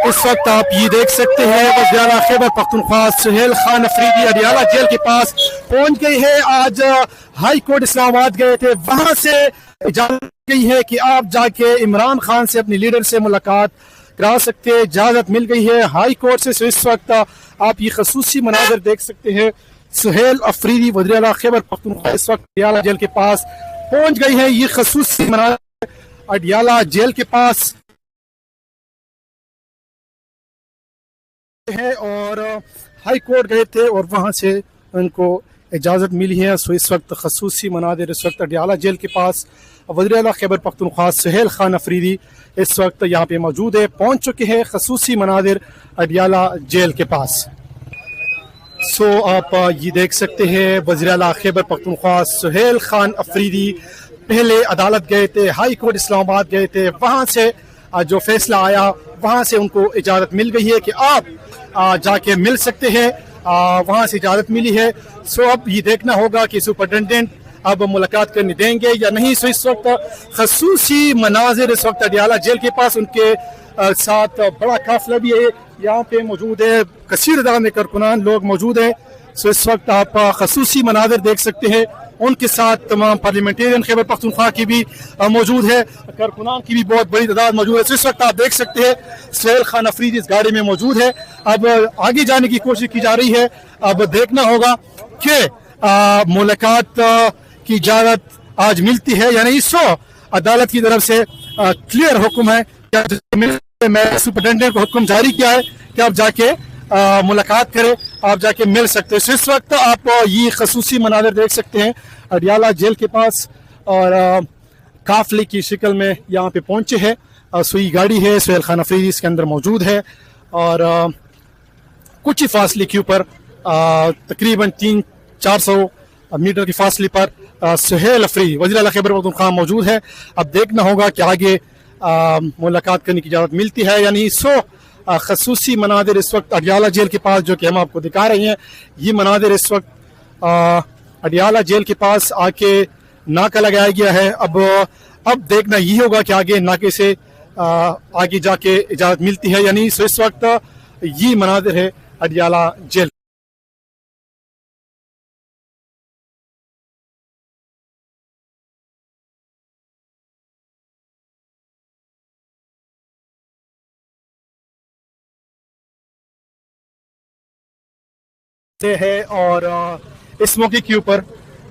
इस वक्त आप ये देख सकते हैं वज़ीर-ए-आला खैबर पख्तूनख्वा सुहेल खान अफरीदी अडियाला जेल के पास पहुंच गई है। आज हाई कोर्ट इस्लामाबाद गए थे, वहां से इजाजत गई है कि आप जाके इमरान खान से अपने लीडर से मुलाकात करा सकते हैं, इजाजत मिल गई है हाई कोर्ट से। इस वक्त आप ये खसूसी मनाजर देख सकते हैं, सुहेल अफरीदी वज़ीर-ए-आला खैबर पख्तूनख्वा इस वक्त अडियाला जेल के पास पहुंच गई है। ये खसूसी मनाजर अडियाला जेल के पास है और हाई कोर्ट गए थे और वहां से उनको इजाज़त मिली है। सो इस वक्त खसूसी मनादिर इस वक्त अडियाला जेल के पास वज़ीर-ए-आला खैबर पख्तूनख्वा सुहेल खान अफरीदी इस वक्त यहाँ पे मौजूद है, पहुंच चुके हैं खसूसी मनादिर अडियाला जेल के पास। सो आप ये देख सकते हैं वज़ीर-ए-आला खैबर पख्तूनख्वा सुहेल खान अफरीदी पहले अदालत गए थे, हाई कोर्ट इस्लामाबाद गए थे, वहाँ से जो फैसला आया वहाँ से उनको इजाज़त मिल गई है कि आप जाके मिल सकते हैं, वहाँ से इजाज़त मिली है। सो अब ये देखना होगा कि सुपरिटेंडेंट अब मुलाकात करने देंगे या नहीं। सो इस वक्त खसूसी मनाजिर इस वक्त अडियाला जेल के पास उनके साथ बड़ा काफिला भी है यहाँ पे मौजूद है, कसीर तादाद में कारकुनान लोग मौजूद हैं। सो इस वक्त आप खसूसी मनाजिर देख सकते हैं, उनके साथ तमाम पार्लियामेंटेरियन खैबर पख्तूनख्वा की भी मौजूद है, कारकुनान की भी बहुत बड़ी तादाद मौजूद है। तो इस वक्त आप देख सकते हैं सुहेल खान अफरीदी इस गाड़ी में मौजूद है। अब आगे जाने की कोशिश की जा रही है, अब देखना होगा कि मुलाकात की इजाज़त आज मिलती है या नहीं। सो अदालत की तरफ से क्लियर हुक्म है, मैं सुपरिटेंडेंट को हुक्म जारी किया है कि आप जाके मुलाकात करें, आप जाके मिल सकते हैं। इस वक्त आप ये खसूसी मनाज़र देख सकते हैं अडियाला जेल के पास और काफिले की शक्ल में यहाँ पे पहुंचे हैं। सुई गाड़ी है, सुहेल खान अफरीदी इसके अंदर मौजूद है और कुछ ही फासले के ऊपर तकरीबन 300-400 मीटर की फासले पर सुहेल अफरीदी वज़ीर-ए-आला खैबर पख्तूनख्वा मौजूद है। अब देखना होगा कि आगे मुलाकात करने की इजाज़त मिलती है या नहीं। सो खसूसी मनादिर इस वक्त अडियाला जेल के पास जो कि हम आपको दिखा रहे हैं, ये मनादिर इस वक्त अडियाला जेल के पास आके नाका लगाया गया है। अब देखना ये होगा कि आगे नाके से आगे जाके इजाज़त मिलती है या नहीं। सो इस वक्त ये मनादिर है अडियाला जेल से है और इस मौके के ऊपर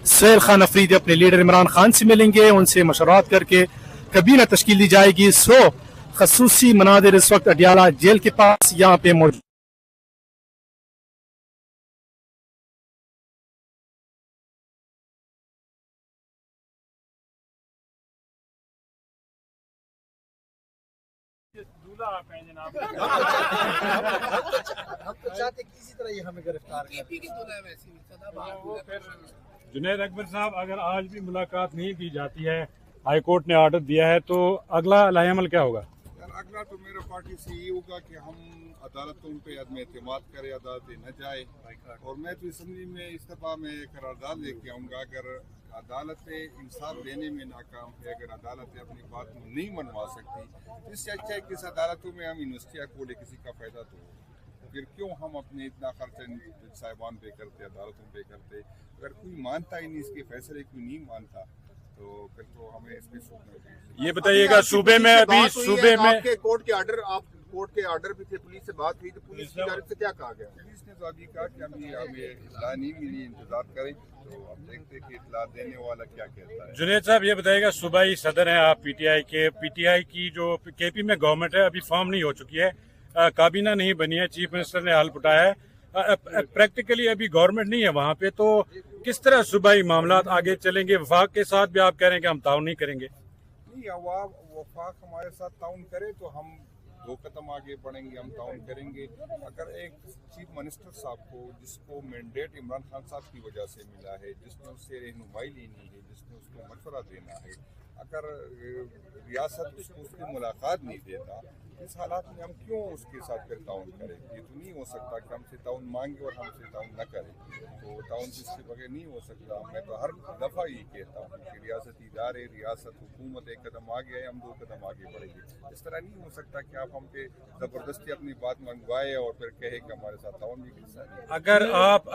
सुहेल खान अफरीदी अपने लीडर इमरान खान से मिलेंगे, उनसे मशवरात करके कबीना तश्कील दी जाएगी। सो खसूसी मनादिर इस वक्त अडियाला जेल के पास यहाँ पे मौजूद जुनैद अकबर साहब, अगर आज भी मुलाकात नहीं की जाती है, हाई कोर्ट ने ऑर्डर दिया है, तो अगला लाहेअमल क्या होगा? अगला तो मेरा पार्टी से ये होगा कि हम अदालतों पे अदम एतमाद करें, अदालतें न जाए। और मैं तो असम्बली में इस दफ़ा में करारदाद लेके आऊँगा, अगर अदालतें इंसाफ देने में नाकाम है, अगर अदालतें अपनी बात को नहीं मनवा सकती, तो इससे अच्छा है कि इस अदालतों में हम यूनिवर्सिटियाँ खोले, किसी का फ़ायदा तो हो। फिर क्यों हम अपने इतना खर्चा साहिबान पे करते, अदालतों पे करते? अगर कोई मानता ही नहीं इसके फैसले, कोई नहीं मानता, तो फिर तो हमें इसमें सोचना चाहिए। ये बताइएगा, सूबे में अभी सूबे में आपके कोर्ट के ऑर्डर भी थे, पुलिस से बात हुई, तो पुलिस की तरफ से क्या कहा गया? पुलिस ने तो अभी कहा कि अभी हमें इत्तला नहीं मिली, इंतजार करें, तो अब देखते हैं कि इत्तला देने वाला क्या कहता है। जुनैद साहब, ये बताइएगा, सूबाई सदर हैं आप पीटीआई के, पीटीआई की जो केपी में गवर्नमेंट है अभी फॉर्म नहीं हो चुकी है, काबीना नहीं बनी है, चीफ मिनिस्टर ने हल उठाया है, प्रैक्टिकली अभी गवर्नमेंट नहीं है वहाँ पे, तो किस तरह सूबाई मामलात आगे चलेंगे? वफाक के साथ भी आप कह रहे हैं कि हम ताउन नहीं करेंगे। नहीं, वफाक हमारे साथ ताउन करे तो हम 2 कदम आगे बढ़ेंगे, हम ताउन करेंगे। अगर एक चीफ मिनिस्टर साहब को, जिसको मैंडेट इमरान खान साहब की वजह से मिला है, जिसने उससे रहनुमाई लेनी है, जिसने उसको मशवरा देना है, अगर रियासत उसको उसकी मुलाकात नहीं देता, इस हालात में हम क्यों उसके साथ फिर ताउन करें? ये तो नहीं हो सकता कि हमसे ताउन मांगे और हमसे ताउन न करें, तो ताउन इसके बगैर नहीं हो सकता। मैं तो हर दफ़ा ये कहता हूँ कि रियासती इदारे, रियासत, हुकूमत एक कदम आगे है, हम 2 कदम आगे बढ़ेंगे। इस तरह नहीं हो सकता कि आप हम पे ज़बरदस्ती अपनी बात मंगवाए और फिर कहे कि हमारे साथ ताउन भी कर सकते।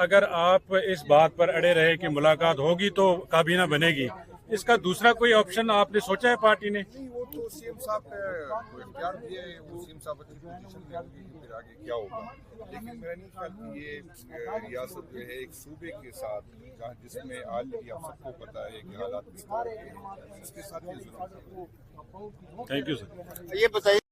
अगर आप इस बात पर अड़े रहे कि मुलाकात होगी तो काबीना बनेगी, इसका दूसरा कोई ऑप्शन आपने सोचा है पार्टी ने? नहीं, वो तो सीएम साहब को इख्तियार दिए है, वो सीएम साहब अच्छी पोजीशन में होंगे कि फिर आगे क्या होगा। लेकिन मेरा नहीं ख्याल कि ये रियासत जो है एक सूबे के साथ, जहाँ जिसमें ऑलरेडी आप सबको पता है कि हालात किस तरह के हैं, इसके साथ ये जुल्म है। Thank you sir. ये बताइए